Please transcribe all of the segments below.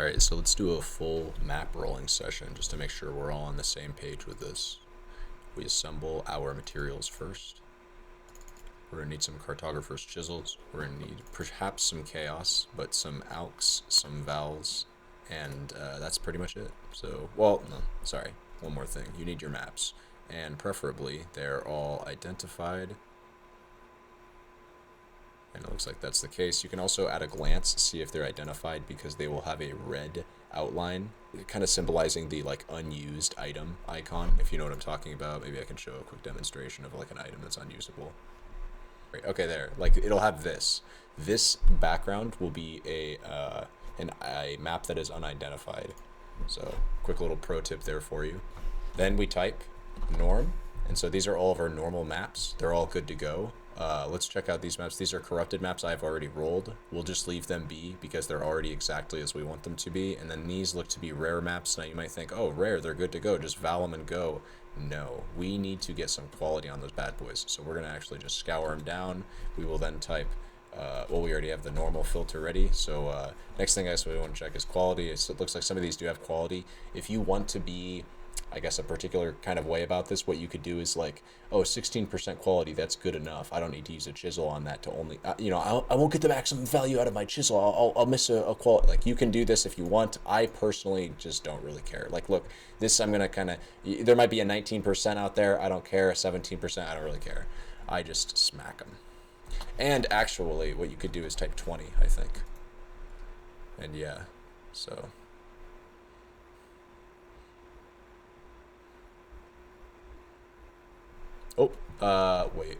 Alright, so let's do a full map rolling session just to make sure we're all on the same page with this. We assemble our materials first. We're going to need some cartographer's chisels. We're going to need perhaps some chaos, but some alks, some vowels, and that's pretty much it. So, well, no, sorry, one more thing. You need your maps, and preferably they're all identified. And it looks like that's the case. You can also at a glance see if they're identified because they will have a red outline, kind of symbolizing the like unused item icon, if you know what I'm talking about. Maybe I can show a quick demonstration of like an item that's unusable. Right, okay, there. Like it'll have this. This background will be a map that is unidentified. So quick little pro tip there for you. Then we type norm, and so these are all of our normal maps. They're all good to go. Let's check out these maps. These are corrupted maps I've already rolled. We'll just leave them be because they're already exactly as we want them to be. And then these look to be rare maps. Now you might think, oh, rare, they're good to go. Just val them and go. No, we need to get some quality on those bad boys. So we're going to actually just scour them down. We will then type, well, we already have the normal filter ready. So next thing I guess we want to check is quality. It looks like some of these do have quality. If you want to be, I guess, a particular kind of way about this, what you could do is like, oh, 16% quality, that's good enough. I don't need to use a chisel on that to only, I won't get the maximum value out of my chisel. I'll miss a quality. Like, you can do this if you want. I personally just don't really care. Like, look, this I'm going to kind of, there might be a 19% out there. I don't care. 17%, I don't really care. I just smack them. And actually, what you could do is type 20, I think. And yeah, so... Oh, wait.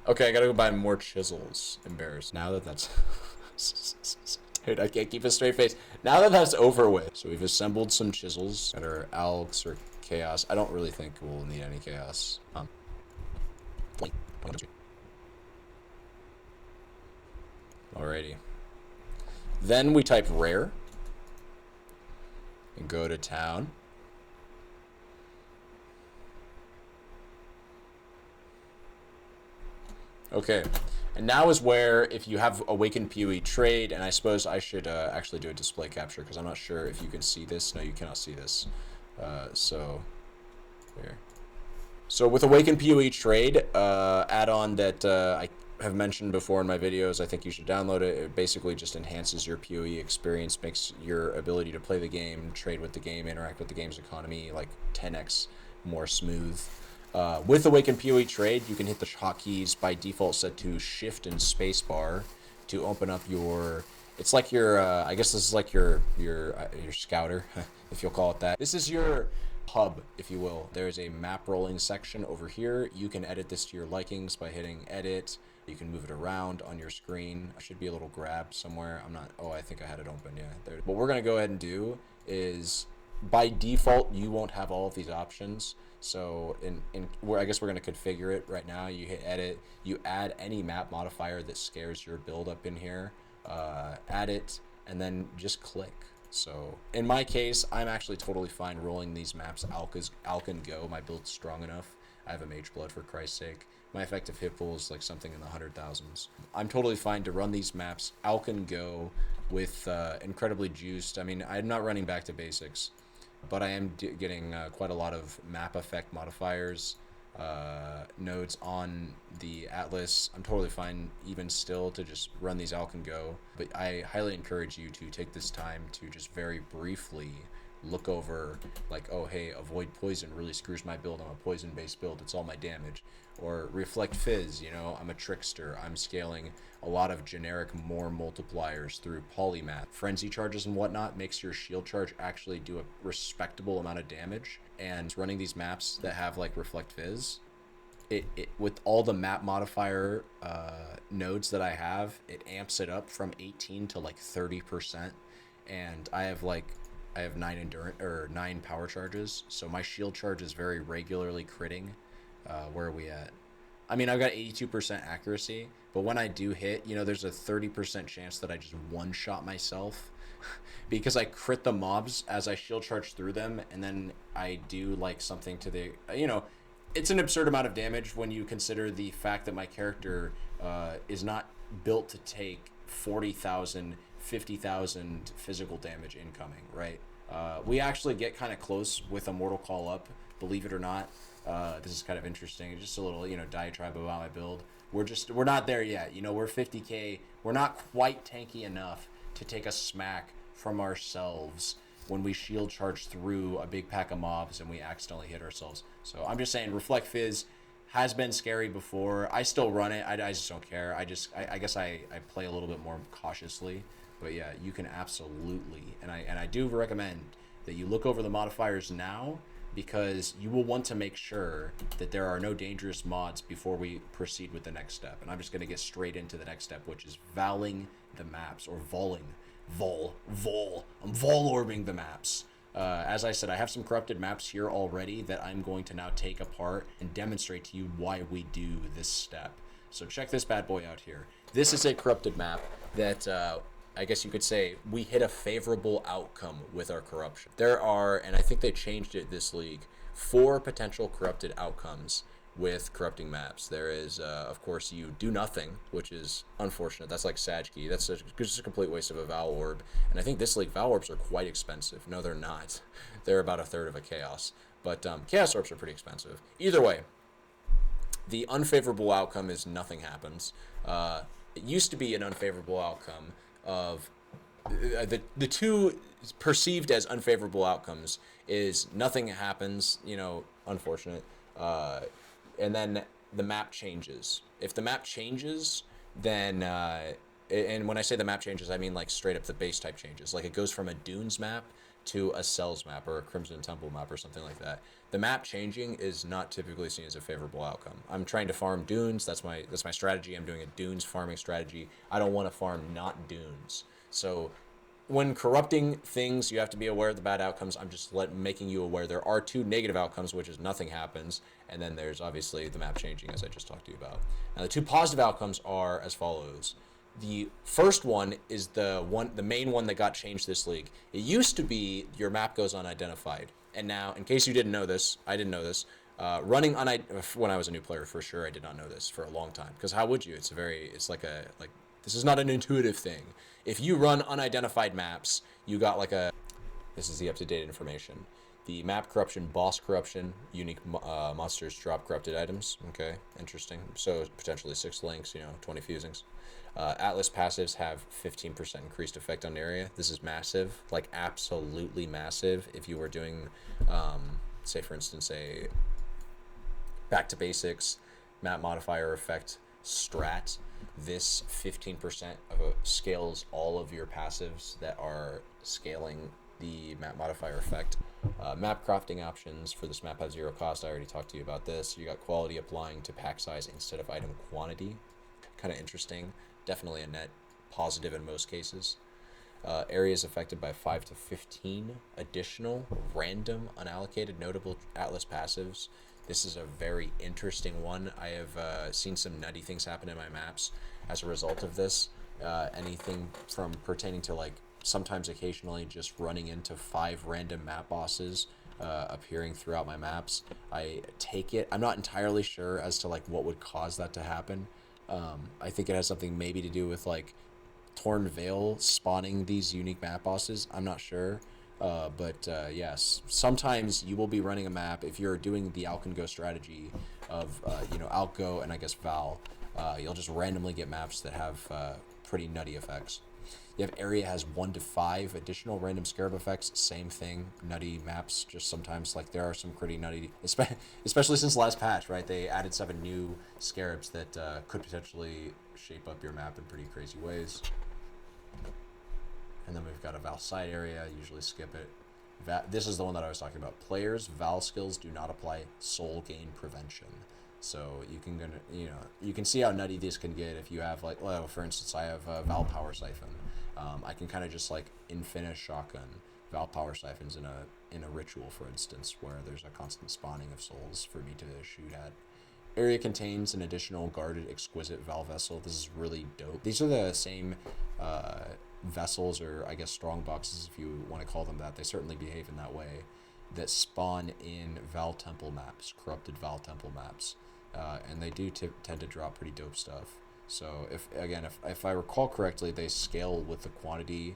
Okay, I gotta go buy more chisels. Embarrassed. Now that that's... Dude, I can't keep a straight face. Now that that's over with. So we've assembled some chisels that are alks or chaos. I don't really think we'll need any chaos. Alrighty. Then we type rare. And go to town. Okay, and now is where if you have Awakened PoE trade, and I suppose I should actually do a display capture because I'm not sure if you can see this. No, you cannot see this. So here. So with Awakened PoE trade, add-on that I have mentioned before in my videos, I think you should download it. It basically just enhances your PoE experience, makes your ability to play the game, trade with the game, interact with the game's economy like 10x more smooth. With Awakened PoE trade, you can hit the hotkeys by default set to shift and spacebar to open up your. It's like your. I guess this is like your scouter, if you'll call it that. This is your hub, if you will. There's a map rolling section over here. You can edit this to your likings by hitting edit. You can move it around on your screen. It should be a little grab somewhere. I'm not. Oh, I think I had it open. Yeah. There. What we're gonna go ahead and do is, by default, you won't have all of these options. So I guess we're going to configure it right now. You hit edit, you add any map modifier that scares your build up in here, add it, and then just click. So in my case, I'm actually totally fine rolling these maps Alk and go. My build's strong enough. I have a Mage Blood, for Christ's sake. My effective hit pool is like something in the 100,000s. I'm totally fine to run these maps Alk and go with incredibly juiced. I mean, I'm not running back to basics, but I am getting quite a lot of map effect modifiers, nodes on the Atlas. I'm totally fine even still to just run these Alk and go, but I highly encourage you to take this time to just very briefly look over, like, oh, hey, avoid poison really screws my build. I'm a poison-based build. It's all my damage. Or reflect fizz, you know, I'm a trickster. I'm scaling a lot of generic more multipliers through polymath. Frenzy charges and whatnot makes your shield charge actually do a respectable amount of damage. And running these maps that have like reflect fizz, it with all the map modifier nodes that I have, it amps it up from 18 to like 30%. And I have 9 endurance or 9 power charges, so my shield charge is very regularly critting. Where are we at? I mean, I've got 82% accuracy, but when I do hit, you know, there's a 30% chance that I just one-shot myself because I crit the mobs as I shield charge through them, and then I do like something to the, you know, it's an absurd amount of damage when you consider the fact that my character is not built to take 40,000 50,000 physical damage incoming, right? We actually get kind of close with a Mortal Call up, believe it or not. This is kind of interesting. Just a little, diatribe about my build. We're not there yet. We're 50k. We're not quite tanky enough to take a smack from ourselves when we shield charge through a big pack of mobs and we accidentally hit ourselves. So I'm just saying, Reflect Fizz has been scary before. I still run it. I just don't care. I guess I play a little bit more cautiously. But yeah, you can absolutely, and I do recommend that you look over the modifiers now, because you will want to make sure that there are no dangerous mods before we proceed with the next step. And I'm just going to get straight into the next step, which is valing the maps, or voling. I'm vol-orbing the maps. As I said, I have some corrupted maps here already that I'm going to now take apart and demonstrate to you why we do this step. So check this bad boy out here. This is a corrupted map that I guess you could say we hit a favorable outcome with our corruption. There are, and I think they changed it this league, 4 potential corrupted outcomes with corrupting maps. There is, of course, you do nothing, which is unfortunate. That's like Sajki. That's just a complete waste of a Val Orb. And I think this league, Val Orbs are quite expensive. No, they're not. They're about a third of a Chaos. But Chaos Orbs are pretty expensive. Either way, the unfavorable outcome is nothing happens. It used to be an unfavorable outcome of the two perceived as unfavorable outcomes is nothing happens, unfortunate, and then the map changes. If the map changes, then and when I say the map changes, I mean like straight up the base type changes. Like it goes from a Dunes map to a Cells map or a Crimson Temple map or something like that. The map changing is not typically seen as a favorable outcome. I'm trying to farm Dunes. That's my strategy. I'm doing a Dunes farming strategy. I don't want to farm not Dunes. So when corrupting things, you have to be aware of the bad outcomes. I'm just making you aware there are 2 negative outcomes, which is nothing happens, and then there's obviously the map changing, as I just talked to you about. Now the 2 positive outcomes are as follows. The first one is the main one that got changed this league. It used to be your map goes unidentified, and now, in case you didn't know this, I didn't know this. Running when I was a new player, for sure, I did not know this for a long time. Because how would you? This is not an intuitive thing. If you run unidentified maps, you got this is the up-to-date information. The map corruption, boss corruption, unique monsters drop corrupted items. Okay, interesting. So potentially 6 links, 20 fusings. Atlas passives have 15% increased effect on area. This is massive, like absolutely massive. If you were doing, say for instance, a back to basics map modifier effect strat, this 15% scales all of your passives that are scaling the map modifier effect. Map crafting options for this map have 0 cost. I already talked to you about this. You got quality applying to pack size instead of item quantity. Kind of interesting. Definitely a net positive in most cases. Areas affected by 5 to 15 additional random unallocated notable Atlas passives. This is a very interesting one. I have seen some nutty things happen in my maps as a result of this. Anything from pertaining to sometimes occasionally just running into 5 random map bosses appearing throughout my maps. I take it. I'm not entirely sure as to what would cause that to happen. I think it has something maybe to do with Torn Veil spawning these unique map bosses. I'm not sure. But yes, sometimes you will be running a map if you're doing the Alkengo strategy of Alco and I guess Val. You'll just randomly get maps that have pretty nutty effects. You have area has 1 to 5 additional random scarab effects. Same thing, nutty maps. Just sometimes there are some pretty nutty, especially since last patch, right? They added 7 new scarabs that could potentially shape up your map in pretty crazy ways. And then we've got a Val side area. Usually skip it. This is the one that I was talking about. Players' Val skills do not apply soul gain prevention. So you can see how nutty this can get if you have for instance, I have Val Power Siphon. I can kind of just infinite shotgun Val Power Siphons in a ritual, for instance, where there's a constant spawning of souls for me to shoot at. Area contains an additional guarded exquisite Val vessel. This is really dope. These are the same vessels, or I guess strong boxes if you want to call them that. They certainly behave in that way, that spawn in Val Temple maps, corrupted Val Temple maps. And they do tend to drop pretty dope stuff. So if I recall correctly, they scale with the quantity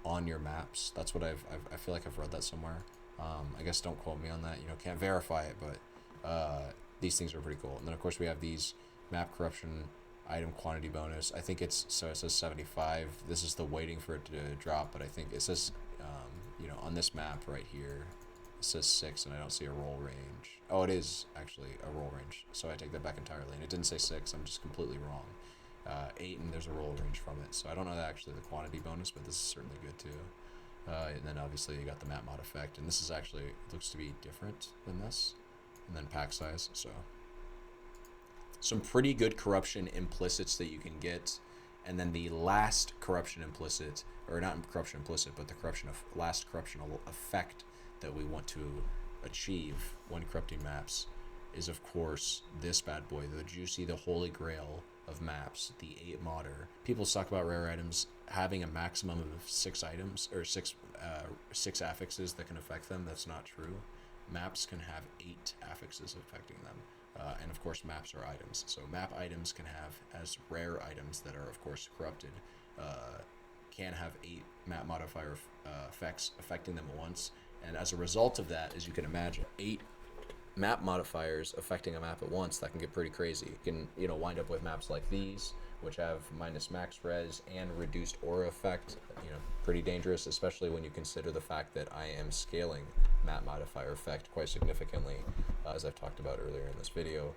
on your maps. That's what I feel like I've read that somewhere. I guess don't quote me on that. Can't verify it, but these things are pretty cool. And then of course we have these map corruption item quantity bonus. I think it says 75. This is the waiting for it to drop, but I think it says on this map right here it says 6 and I don't see a roll range. Oh, it is actually a roll range, so I take that back entirely, and it didn't say 6. I'm just completely wrong. 8 and there's a roll range from it, so I don't know actually the quantity bonus, but this is certainly good too. And then obviously you got the map mod effect, and this is actually looks to be different than this, and then pack size. So some pretty good corruption implicits that you can get, and then the last corruption implicit, or not corruption implicit, but the last corruptional effect that we want to achieve when corrupting maps is of course this bad boy, the holy grail of maps, the 8 modder. People talk about rare items having a maximum of 6 items or six affixes that can affect them. That's not true. Maps can have 8 affixes affecting them. And of course maps are items, so map items can have, as rare items that are of course corrupted, can have 8 map modifier effects affecting them at once. And as a result of that, as you can imagine, 8 map modifiers affecting a map at once, that can get pretty crazy. You can wind up with maps like these, which have minus max res and reduced aura effect. Pretty dangerous, especially when you consider the fact that I am scaling map modifier effect quite significantly, as I've talked about earlier in this video.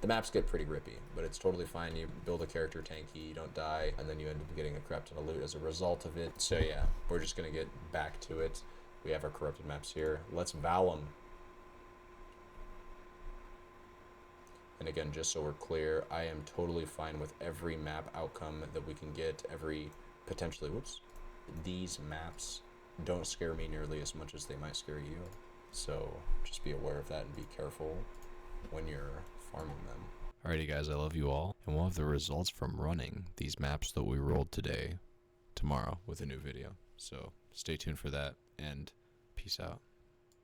The maps get pretty rippy, but it's totally fine. You build a character tanky, you don't die, and then you end up getting a crap ton of loot as a result of it. So yeah, we're just gonna get back to it. We have our corrupted maps here. Let's vow them. And again, just so we're clear, I am totally fine with every map outcome that we can get, potentially, these maps don't scare me nearly as much as they might scare you. So just be aware of that and be careful when you're farming them. Alrighty guys, I love you all, and we'll have the results from running these maps that we rolled today tomorrow with a new video. So stay tuned for that, and peace out.